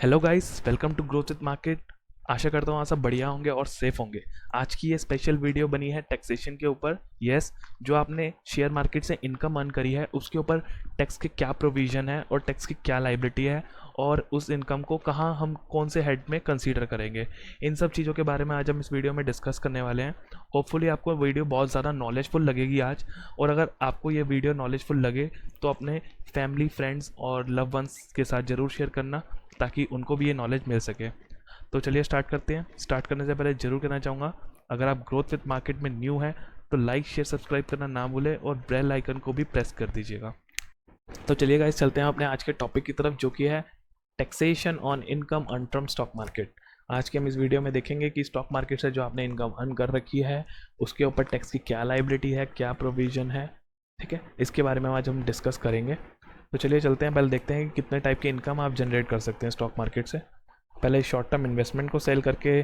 Hello guys, welcome to growth with market. आशा करता हूँ आप सब बढ़िया होंगे और सेफ होंगे। आज की ये स्पेशल वीडियो बनी है टैक्सेशन के ऊपर। यस, जो आपने शेयर मार्केट से इनकम अर्न करी है उसके ऊपर टैक्स के क्या प्रोविज़न है और टैक्स की क्या लाइबिलिटी है, और उस इनकम को कहाँ हम कौन से हेड में कंसीडर करेंगे। इन सब चीज़ों के बारे में आज हम इस वीडियो में डिस्कस करने वाले हैं। होपफुली आपको वीडियो बहुत ज़्यादा नॉलेजफुल लगेगी आज। और अगर आपको ये वीडियो नॉलेजफुल लगे तो अपने फैमिली, फ्रेंड्स और लव वंस के साथ ज़रूर शेयर करना, ताकि उनको भी ये नॉलेज मिल सके। तो चलिए स्टार्ट करते हैं। स्टार्ट करने से पहले ज़रूर कहना चाहूँगा, अगर आप ग्रोथ विद मार्केट में न्यू हैं तो लाइक, शेयर, सब्सक्राइब करना ना भूलें और बेल आइकन को भी प्रेस कर दीजिएगा। तो चलिए गाइस, चलते हैं अपने आज के टॉपिक की तरफ, जो कि है taxation on income earn from stock market. आज के हम इस वीडियो में देखेंगे कि स्टॉक मार्केट से जो आपने इनकम अर्न कर रखी है उसके ऊपर टैक्स की क्या लाइबिलिटी है, क्या प्रोविज़न है। ठीक है, इसके बारे में आज हम डिस्कस करेंगे। तो चलिए चलते हैं, पहले देखते हैं कि कितने टाइप की इनकम आप जनरेट कर सकते हैं स्टॉक मार्केट से। पहले शॉर्ट टर्म इन्वेस्टमेंट को सेल करके,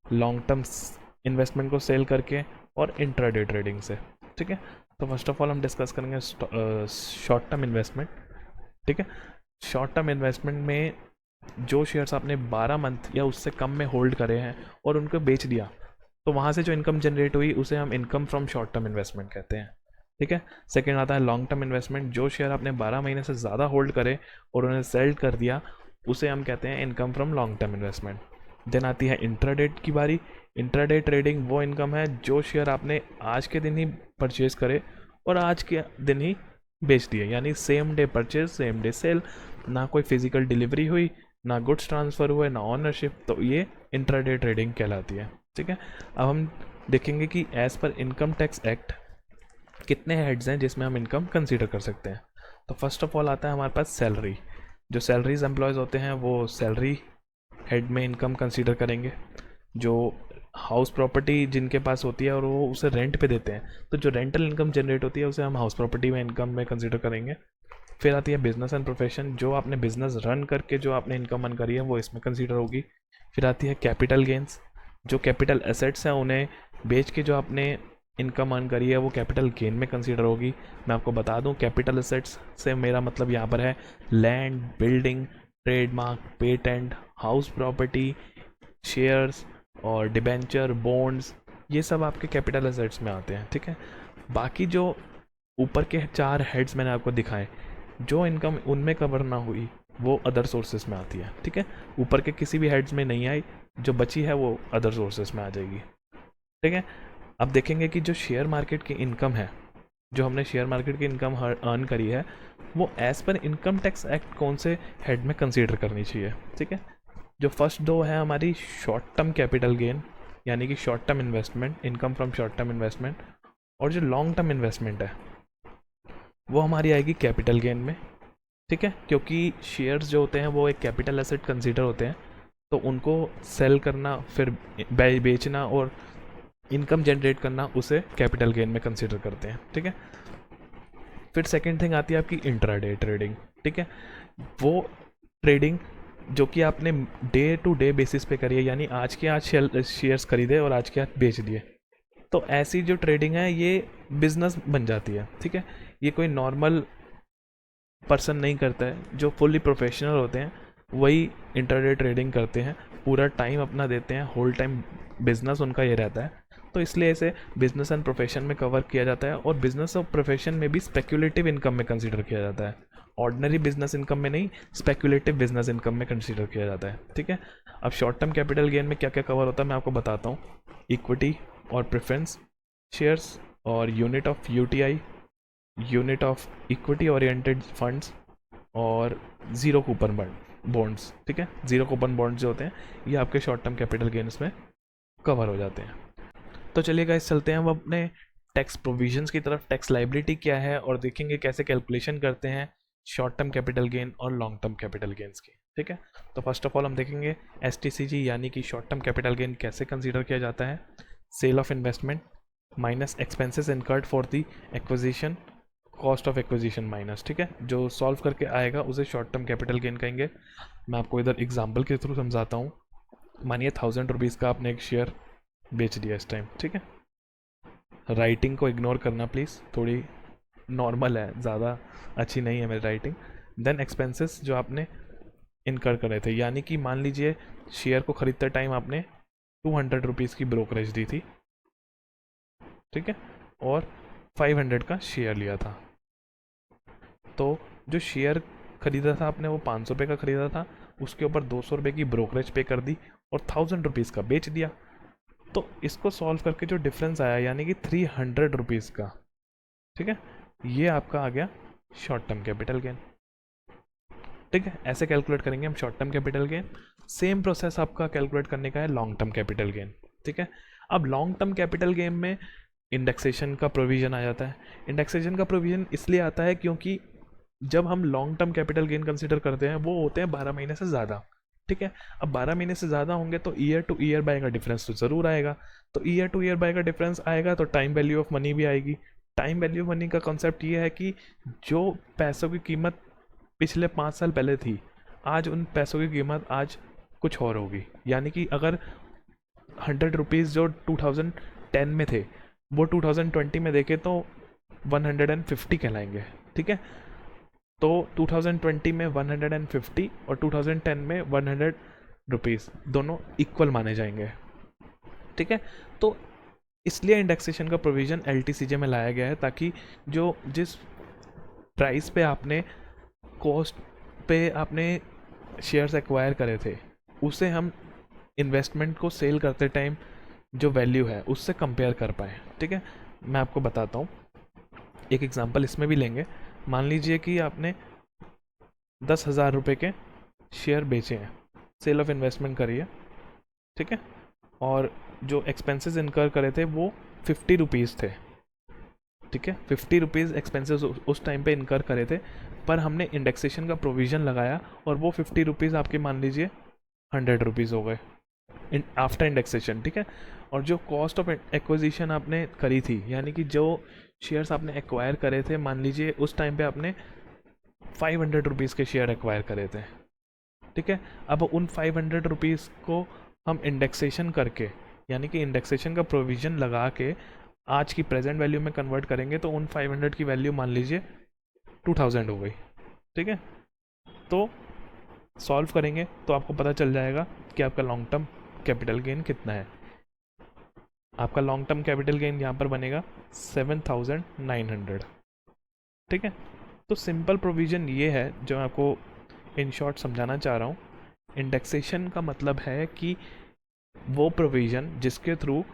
लॉन्ग टर्म इन्वेस्टमेंट को सेल करके, और इंट्राडे ट्रेडिंग से। ठीक है, तो फर्स्ट ऑफ ऑल हम डिस्कस करेंगे शॉर्ट टर्म इन्वेस्टमेंट। ठीक है, शॉर्ट टर्म इन्वेस्टमेंट में जो शेयर्स आपने 12 मंथ या उससे कम में होल्ड करे हैं और उनको बेच दिया, तो वहाँ से जो इनकम जनरेट हुई उसे हम income from short term investment कहते हैं। ठीक है, सेकंड आता है लॉन्ग टर्म इन्वेस्टमेंट। जो शेयर आपने 12 महीने से ज़्यादा होल्ड करे और उन्हें सेल कर दिया, उसे हम कहते हैं income from long term investment. Then आती है इंट्राडे की बारी। इंट्राडे ट्रेडिंग वो इनकम है जो शेयर आपने आज के दिन ही परचेज करे और आज के दिन ही बेच दिए, यानी same day purchase same day sale. ना कोई फिजिकल डिलीवरी हुई, ना गुड्स ट्रांसफ़र हुए, ना ऑनरशिप, तो ये इंट्राडे ट्रेडिंग कहलाती है। ठीक है, अब हम देखेंगे कि as per income tax act कितने हेड्स हैं जिसमें हम इनकम कंसीडर कर सकते हैं। तो फर्स्ट ऑफ ऑल आता है हमारे पास सैलरी। जो सैलरीज एम्प्लॉयज़ होते हैं वो सैलरी हेड में इनकम कंसीडर करेंगे। जो हाउस प्रॉपर्टी जिनके पास होती है और वो उसे रेंट पे देते हैं, तो जो रेंटल इनकम जनरेट होती है उसे हम हाउस प्रॉपर्टी में इनकम में कंसीडर करेंगे। फिर आती है बिजनेस एंड प्रोफेशन। जो आपने बिजनेस रन करके जो आपने इनकम अर्न करी है वो इसमें कंसीडर होगी। फिर आती है कैपिटल गेंस। जो कैपिटल एसेट्स हैं उन्हें बेच के जो आपने इनकम अर्न करी है वो कैपिटल गेन में कंसीडर होगी। मैं आपको बता दूं, कैपिटल एसेट्स से मेरा मतलब यहाँ पर है land, building, trademark, patent, house property, shares और डिबेंचर, बॉन्ड्स, ये सब आपके कैपिटल एसेट्स में आते हैं। ठीक है, बाकी जो ऊपर के 4 हेड्स मैंने आपको दिखाए, जो इनकम उनमें कवर ना हुई वो अदर सोर्सेज में आती है। ठीक है, ऊपर के किसी भी हेड्स में नहीं आई, जो बची है वो अदर सोर्सेज में आ जाएगी। ठीक है, अब देखेंगे कि जो शेयर मार्केट की इनकम है, जो हमने शेयर मार्केट की इनकम अर्न करी है, वो as per income tax act कौन से हेड में कंसीडर करनी चाहिए। ठीक है, जो फर्स्ट दो है हमारी शॉर्ट टर्म कैपिटल गेन, यानी कि short term investment, income from short term investment, और जो लॉन्ग टर्म इन्वेस्टमेंट है वो हमारी आएगी कैपिटल गेन में। ठीक है, क्योंकि शेयर्स जो होते हैं वो एक कैपिटल एसेट कंसीडर होते हैं, तो उनको सेल करना, फिर बेचना और इनकम जनरेट करना, उसे कैपिटल गेन में कंसीडर करते हैं। ठीक है, फिर सेकंड थिंग आती है आपकी इंट्राडे ट्रेडिंग। ठीक है, वो ट्रेडिंग जो कि आपने डे टू डे बेसिस पे करी है, यानी आज के आज शेयर्स खरीदे और आज के आज बेच दिए, तो ऐसी जो ट्रेडिंग है ये बिजनेस बन जाती है। ठीक है, ये कोई नॉर्मल पर्सन नहीं करता है। जो फुल्ली प्रोफेशनल होते हैं वही इंटरडे ट्रेडिंग करते हैं, पूरा टाइम अपना देते हैं, होल टाइम बिजनेस उनका ये रहता है। तो इसलिए इसे बिजनेस एंड प्रोफेशन में कवर किया जाता है, और बिजनेस और प्रोफेशन में भी स्पेक्यूलेटिव इनकम में कंसीडर किया जाता है। ऑर्डिनरी बिजनेस इनकम में नहीं, स्पेक्यूलेटिव बिजनेस इनकम में कंसीडर किया जाता है। ठीक है, अब शॉर्ट टर्म कैपिटल गेन में क्या क्या कवर होता है मैं आपको बताता हूँ। इक्विटी और प्रेफरेंस शेयर्स, और unit of UTI, unit of equity oriented funds, और ज़ीरो कूपन बॉन्ड्स। ठीक है, ज़ीरो कूपन बॉन्ड्स जो होते हैं ये आपके शॉर्ट टर्म कैपिटल गेन्स में कवर हो जाते हैं। तो चलिए गाइस, चलते हैं हम अपने टैक्स प्रोविजंस की तरफ। टैक्स लाइबिलिटी क्या है और देखेंगे कैसे कैलकुलेशन करते हैं शॉर्ट टर्म कैपिटल गेन और लॉन्ग टर्म कैपिटल गेन्स की। ठीक है, तो फर्स्ट ऑफ ऑल हम देखेंगे एसटीसीजी, यानी कि शॉर्ट टर्म कैपिटल गेन कैसे कंसीडर किया जाता है। Sale of investment minus expenses incurred for the acquisition, cost of acquisition minus. ठीक है, जो सॉल्व करके आएगा उसे शॉर्ट टर्म कैपिटल गेन कहेंगे। मैं आपको इधर एग्जांपल के थ्रू समझाता हूँ। मानिए 1000 रुपीज़ का आपने एक शेयर बेच दिया इस टाइम। ठीक है, राइटिंग को इग्नोर करना प्लीज़, थोड़ी नॉर्मल है, ज़्यादा अच्छी नहीं है मेरी राइटिंग। देन एक्सपेंसेस जो आपने इनकर करे थे। यानी कि मान लीजिए शेयर को ख़रीदते टाइम आपने 200 रुपीज़ की ब्रोकरेज दी थी, ठीक है, और 500 का शेयर लिया था। तो जो शेयर ख़रीदा था आपने वो 500 रुपये का ख़रीदा था, उसके ऊपर 200 रुपये की ब्रोकरेज पे कर दी और 1000 रुपीज़ का बेच दिया। तो इसको सॉल्व करके जो डिफरेंस आया यानी कि 300 रुपीज़ का, ठीक है, ये आपका आ गया शॉर्ट टर्म कैपिटल गेन। ठीक है, ऐसे कैलकुलेट करेंगे हम short term capital gain. Same process आपका कैलकुलेट करने का है लॉन्ग टर्म कैपिटल गेन। ठीक है, अब लॉन्ग टर्म कैपिटल गेन में इंडेक्सेशन का प्रोविज़न आ जाता है। इंडेक्सेशन का प्रोविज़न इसलिए आता है क्योंकि जब हम long term capital gain consider करते हैं वो होते हैं 12 महीने से ज़्यादा। ठीक है, अब 12 महीने से ज़्यादा होंगे तो ईयर टू ईयर बाय का डिफरेंस तो ज़रूर आएगा। तो ईयर टू ईयर बाय का डिफरेंस आएगा तो टाइम वैल्यू ऑफ मनी भी आएगी। टाइम वैल्यू ऑफ मनी का कॉन्सेप्ट ये है कि जो पैसों की कीमत पिछले 5 साल पहले थी, आज उन पैसों की कीमत आज कुछ और होगी। यानी कि अगर 100 रुपीज़ जो 2010 में थे वो 2020 में देखे तो 150 कहलाएंगे। ठीक है, तो 2020 में 150 और 2010 में 100 रुपीज़ दोनों इक्वल माने जाएंगे। ठीक है, तो इसलिए इंडेक्सेशन का प्रोविज़न LTCJ में लाया गया है ताकि जो जिस प्राइस पे आपने कॉस्ट पे आपने शेयर्स एक्वायर करे थे उसे हम इन्वेस्टमेंट को सेल करते टाइम जो वैल्यू है उससे कंपेयर कर पाए। ठीक है, मैं आपको बताता हूँ, एक एग्जांपल इसमें भी लेंगे। मान लीजिए कि आपने 10,000 रुपये के शेयर बेचे हैं, सेल ऑफ इन्वेस्टमेंट करी है। ठीक है, और जो एक्सपेंसेस इनकर करे थे वो 50 रुपीज़ थे। ठीक है, 50 रुपीज़ एक्सपेंसेस उस टाइम पे इनकर करे थे, पर हमने इंडेक्सेशन का प्रोविज़न लगाया और वो 50 रुपीज़ आपके मान लीजिए 100 रुपीज़ हो गए आफ्टर इंडेक्सेशन। ठीक है, और जो कॉस्ट ऑफ एक्विजिशन आपने करी थी यानी कि जो शेयर्स आपने एक्वायर करे थे, मान लीजिए उस टाइम पे आपने 500 रुपीज़ के शेयर एक्वायर करे थे। ठीक है, अब उन 500 रुपीज़ को हम इंडेक्सेशन करके यानी कि इंडेक्सेशन का प्रोविज़न लगा के आज की प्रेजेंट वैल्यू में कन्वर्ट करेंगे तो उन 500 की वैल्यू मान लीजिए 2000 हो गई। ठीक है, तो सॉल्व करेंगे तो आपको पता चल जाएगा कि आपका लॉन्ग टर्म कैपिटल गेन कितना है। आपका लॉन्ग टर्म कैपिटल गेन यहाँ पर बनेगा 7,900। ठीक है, तो सिंपल प्रोविज़न ये है जो मैं आपको इन शॉर्ट समझाना चाह रहा हूँ। इंडेक्सेशन का मतलब है कि वो प्रोविज़न जिसके थ्रू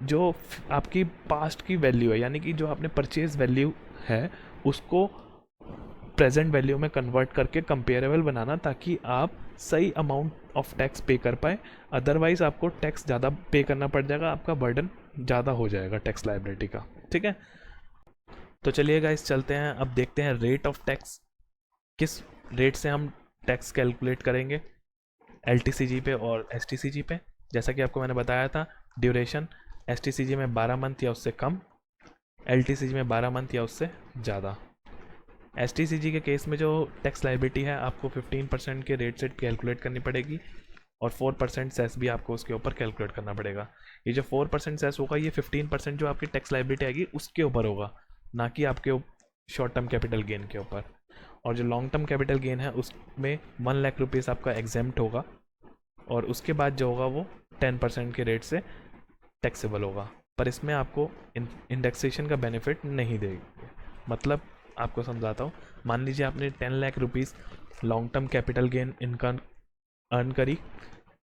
जो आपकी पास्ट की वैल्यू है यानी कि जो आपने परचेज वैल्यू है उसको प्रेजेंट वैल्यू में कन्वर्ट करके कंपेरेबल बनाना ताकि आप सही अमाउंट ऑफ टैक्स पे कर पाए। अदरवाइज़ आपको टैक्स ज़्यादा पे करना पड़ जाएगा, आपका बर्डन ज़्यादा हो जाएगा टैक्स लायबिलिटी का। ठीक है, तो चलिए गाइस चलते हैं, अब देखते हैं रेट ऑफ टैक्स, किस रेट से हम टैक्स कैलकुलेट करेंगे LTCG पे और STCG पे। जैसा कि आपको मैंने बताया था, ड्यूरेशन STCG में 12 मंथ या उससे कम, LTCG में 12 मंथ या उससे ज़्यादा। STCG के केस में जो टैक्स लायबिलिटी है आपको 15% के रेट से कैलकुलेट करनी पड़ेगी और 4% सेस भी आपको उसके ऊपर कैलकुलेट करना पड़ेगा। ये जो 4% सेस होगा ये 15% जो आपकी टैक्स लायबिलिटी आएगी उसके ऊपर होगा, ना कि आपके शॉर्ट टर्म कैपिटल गेन के ऊपर। और जो लॉन्ग टर्म कैपिटल गेन है उसमें 1 लाख रुपीज़ आपका एग्जेम्प्ट होगा और उसके बाद जो होगा वो 10% के रेट से टैक्सेबल होगा, पर इसमें आपको इंडेक्सेशन का बेनिफिट नहीं देगी। मतलब आपको समझाता हूँ, मान लीजिए आपने 10 lakh rupees long term capital gain income earn करी,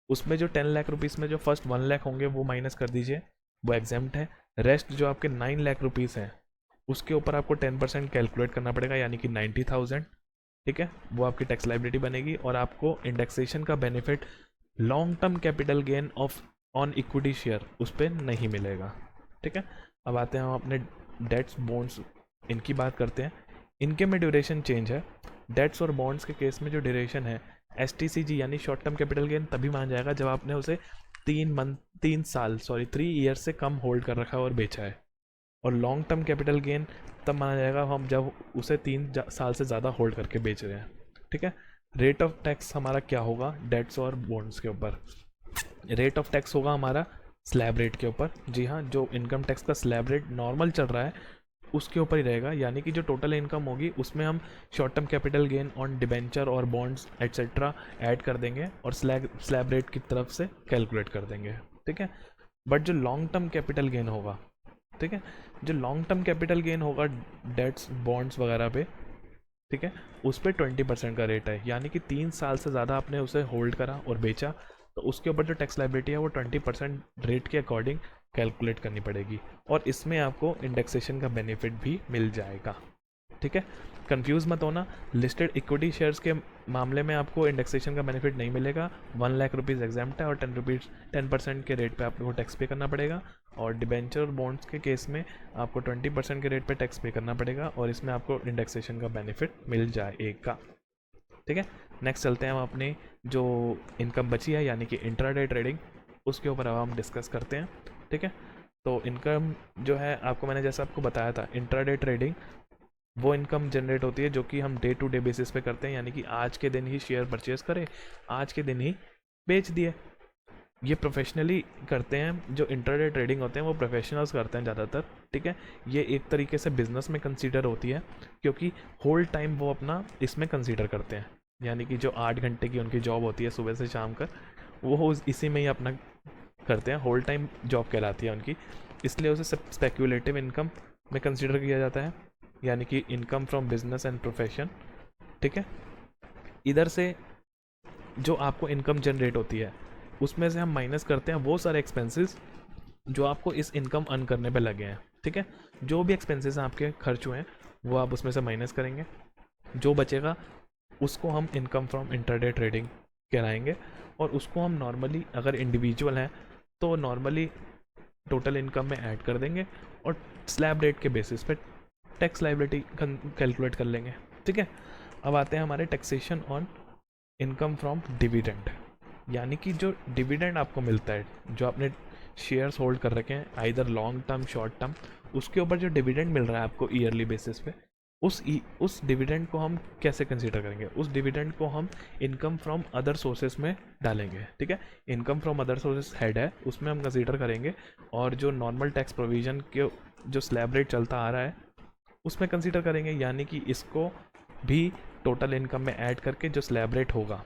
उसमें जो 10 लाख रुपीज़ में जो फर्स्ट 1 लाख होंगे वो माइनस कर दीजिए, वो एग्जेम्प्ट है। रेस्ट जो आपके 9 लाख रुपीज़ हैं उसके ऊपर आपको 10% कैलकुलेट करना पड़ेगा यानी कि 90,000। ठीक है, वो आपकी टैक्स लायबिलिटी बनेगी और आपको इंडेक्सेशन का benefit long term capital gain of on equity share उस पर नहीं मिलेगा। ठीक है, अब आते हैं हम अपने डेट्स बॉन्ड्स, इनकी बात करते हैं। इनके में ड्यूरेशन चेंज है। डेट्स और बॉन्ड्स के केस में जो ड्यूरेशन है STCG यानी शॉर्ट टर्म कैपिटल गेन तभी मान जाएगा जब आपने उसे 3 ईयर से कम होल्ड कर रखा है और बेचा है। और लॉन्ग टर्म कैपिटल गेन तब माना जाएगा हम जब उसे 3 साल से ज़्यादा होल्ड करके बेच रहे हैं। ठीक है, रेट ऑफ टैक्स हमारा क्या होगा डेट्स और बॉन्ड्स के ऊपर? रेट ऑफ टैक्स होगा हमारा स्लैब रेट के ऊपर। जी हाँ, जो इनकम टैक्स का स्लैब रेट नॉर्मल चल रहा है उसके ऊपर ही रहेगा, यानी कि जो टोटल इनकम होगी उसमें हम short term capital gain on debenture और बॉन्ड्स एट्सेट्रा ऐड कर देंगे और स्लैब रेट की तरफ से कैलकुलेट कर देंगे, ठीक है। बट जो लॉन्ग टर्म कैपिटल गेन होगा, ठीक है, जो लॉन्ग टर्म कैपिटल गेन होगा डेट्स बॉन्ड्स वगैरह पे, ठीक है, उस पर 20% का रेट है, यानी कि 3 साल से ज़्यादा आपने उसे होल्ड करा और बेचा तो उसके ऊपर जो टैक्स लाइबिलिटी है वो 20% रेट के अकॉर्डिंग कैलकुलेट करनी पड़ेगी, और इसमें आपको इंडेक्सेशन का बेनिफिट भी मिल जाएगा, ठीक है। कंफ्यूज मत होना, लिस्टेड इक्विटी शेयर्स के मामले में आपको इंडेक्सेशन का बेनिफिट नहीं मिलेगा। 1 लाख रुपीज़ एग्जाम्प्ट है और 10% के रेट पे आपको टैक्स पे करना पड़ेगा, और डिबेंचर और बॉन्ड्स के केस में आपको 20% के रेट पे टैक्स पे करना पड़ेगा, और इसमें आपको इंडेक्सेशन का बेनिफिट मिल जाएगा, ठीक है। नेक्स्ट चलते हैं हम अपनी जो इनकम बची है यानी कि इंट्राडे ट्रेडिंग, उसके ऊपर अब हम डिस्कस करते हैं, ठीक है। तो इनकम जो है आपको मैंने जैसा आपको बताया था, इंट्राडे ट्रेडिंग वो इनकम जनरेट होती है जो कि हम डे टू डे बेसिस पे करते हैं, यानी कि आज के दिन ही शेयर परचेज करें, आज के दिन ही बेच दिए। ये प्रोफेशनली करते हैं, जो इंट्राडे ट्रेडिंग होते हैं वो प्रोफेशनल्स करते हैं ज़्यादातर, ठीक है। ये एक तरीके से बिजनेस में कंसीडर होती है क्योंकि होल टाइम वो अपना इसमें कंसीडर करते हैं, यानी कि जो 8 घंटे की उनकी जॉब होती है सुबह से शाम तक, वो इसी में ही अपना करते हैं, होल टाइम जॉब कहलाती है उनकी, इसलिए उसे स्पेक्यूलेटिव इनकम में कंसीडर किया जाता है, यानी कि income from business and profession, ठीक है। इधर से जो आपको इनकम जनरेट होती है उसमें से हम माइनस करते हैं वो सारे एक्सपेंसेस जो आपको इस इनकम अर्न करने पे लगे हैं, ठीक है। जो भी एक्सपेंसेस आपके खर्च हुए हैं वो आप उसमें से माइनस करेंगे, जो बचेगा उसको हम इनकम फ्रॉम इंट्राडे ट्रेडिंग कहलाएंगे, और उसको हम नॉर्मली अगर इंडिविजुअल हैं तो नॉर्मली टोटल इनकम में ऐड कर देंगे और स्लैब रेट के बेसिस पे टैक्स लाइबिलिटी कैलकुलेट कर लेंगे, ठीक है। अब आते हैं हमारे taxation on income from dividend, यानी कि जो डिविडेंड आपको मिलता है, जो आपने शेयर्स होल्ड कर रखे हैं either long term short term, उसके ऊपर जो डिविडेंड मिल रहा है आपको ईयरली बेसिस पे, उस डिविडेंड को हम कैसे कंसीडर करेंगे, उस डिविडेंड को हम इनकम फ्रॉम अदर सोर्सेज में डालेंगे, ठीक है। Income from other sources head है, उसमें हम कंसीडर करेंगे, और जो नॉर्मल टैक्स प्रोविजन के जो स्लैब रेट चलता आ रहा है उसमें कंसीडर करेंगे, यानी कि इसको भी टोटल इनकम में ऐड करके जो स्लैब रेट होगा,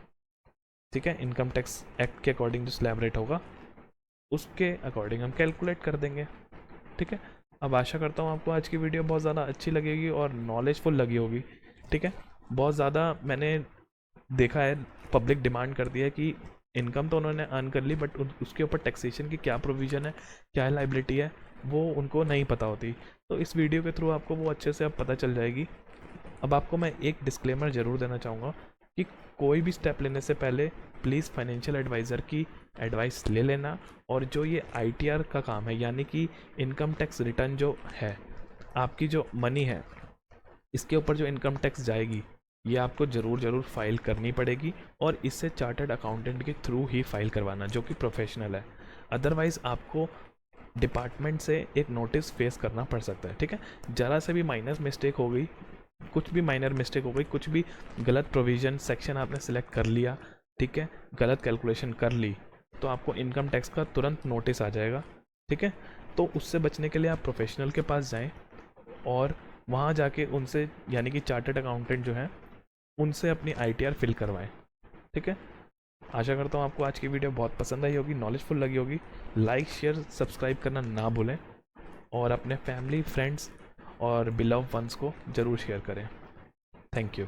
ठीक है, इनकम टैक्स एक्ट के अकॉर्डिंग जो स्लैब रेट होगा उसके अकॉर्डिंग हम कैलकुलेट कर देंगे, ठीक है। अब आशा करता हूँ आपको आज की वीडियो बहुत ज़्यादा अच्छी लगेगी और नॉलेजफुल लगी होगी, ठीक है। बहुत ज़्यादा मैंने देखा है पब्लिक डिमांड करती है कि इनकम तो उन्होंने अर्न कर ली बट उसके ऊपर टैक्सेशन की क्या प्रोविज़न है, क्या लाइबिलिटी है, वो उनको नहीं पता होती, तो इस वीडियो के थ्रू आपको वो अच्छे से अब पता चल जाएगी। अब आपको मैं एक डिस्क्लेमर ज़रूर देना चाहूँगा कि कोई भी स्टेप लेने से पहले प्लीज़ फाइनेंशियल एडवाइज़र की एडवाइस ले लेना, और जो ये ITR का काम है यानी कि इनकम टैक्स रिटर्न जो है, आपकी जो मनी है इसके ऊपर जो इनकम टैक्स जाएगी ये आपको ज़रूर फाइल करनी पड़ेगी, और इससे चार्टर्ड अकाउंटेंट के थ्रू ही फाइल करवाना जो कि प्रोफेशनल है, अदरवाइज़ आपको डिपार्टमेंट से एक नोटिस फेस करना पड़ सकता है, ठीक है। ज़रा से भी माइनर मिस्टेक हो गई, कुछ भी माइनर मिस्टेक हो गई, कुछ भी गलत प्रोविज़न सेक्शन आपने सिलेक्ट कर लिया, ठीक है, गलत कैलकुलेशन कर ली, तो आपको इनकम टैक्स का तुरंत नोटिस आ जाएगा, ठीक है। तो उससे बचने के लिए आप प्रोफेशनल के पास जाएं और वहाँ जाके उनसे यानी कि चार्टर्ड अकाउंटेंट जो है उनसे अपनी ITR फिल करवाएं, ठीक है। आशा करता हूँ आपको आज की वीडियो बहुत पसंद आई होगी, नॉलेजफुल लगी होगी। लाइक शेयर सब्सक्राइब करना ना भूलें, और अपने फैमिली फ्रेंड्स और बिलव वंस को ज़रूर शेयर करें। Thank you.